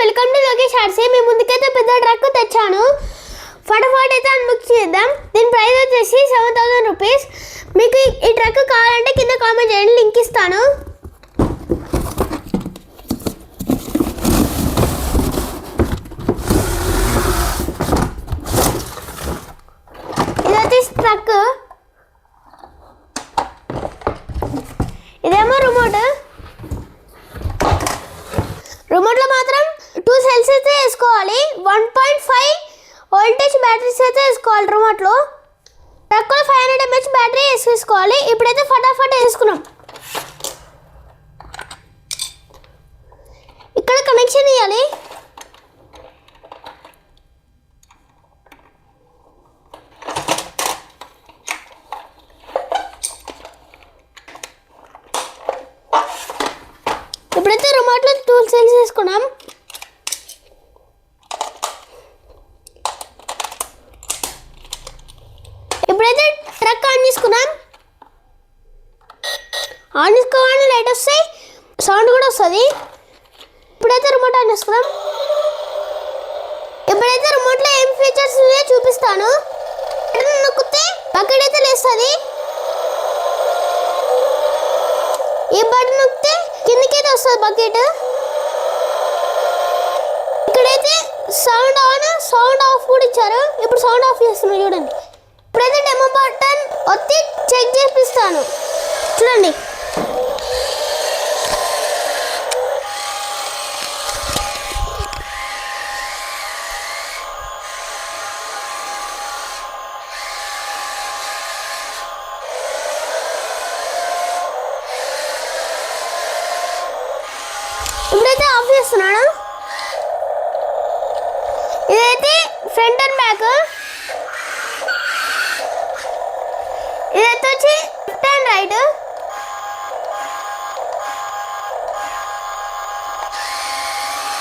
Welcome to Lokesh RC. మీ ముందుకైతే పెద్ద ట్రక్ తెచ్చాను. ఫటాఫట్ అయితే అన్బాక్స్ చేద్దాం. దీని ప్రైస్ వచ్చేసి 7000 రూపీస్. మీకు ఈ ట్రక్ కావాలంటే కింద కామెంట్ చేయండి, లింక్ ఇస్తాను. ఇది వచ్చేసి ట్రక్, ఇదేమో రిమోట్లో మాత్రం 2 సెల్స్ అయితే వేసుకోవాలి. 1.5 వోల్టేజ్ బ్యాటరీస్ అయితే వేసుకోవాలి. రిమోట్లో ట్రక్లో 500 mAh బ్యాటరీ వేసుకోవాలి. ఇప్పుడైతే ఫటాఫట్ వేసుకున్నాం. ఇక్కడ కనెక్షన్ ఇవ్వాలి. ఇప్పుడైతే రిమోట్లో 2 సెల్స్ వేసుకున్నాం. ఇప్పుడైతే ట్రక్ ఆన్ చేసుకున్నాం. ఆన్ చేసుకోగానే లైట్ వస్తాయి, సౌండ్ కూడా వస్తుంది. ఇప్పుడైతే రిమోట్ ఆన్ చేసుకున్నాం. ఇప్పుడైతే రిమోట్లో ఏం ఫీచర్స్ ఉన్నాయో చూపిస్తాను. నొక్కితే బకెట్ అయితే లేస్తుంది. ఈ బటన్ నొక్కితే కిందకైతే వస్తుంది బకెట్. ఇక్కడైతే సౌండ్ ఆన్, సౌండ్ ఆఫ్ కూడా ఇచ్చారు. ఇప్పుడు సౌండ్ ఆఫ్ చేస్తున్నాను చూడండి. ఇప్పుడైతే డెమో బటన్ ఒత్తి చెక్ చేపిస్తాను చూడండి. ఇప్పుడైతే ఆఫ్ చేస్తున్నాను. ఇదైతే ఫ్రంట్ అండ్ బ్యాక్. ఇదైతే వచ్చి లెఫ్ట్ అండ్ రైట్.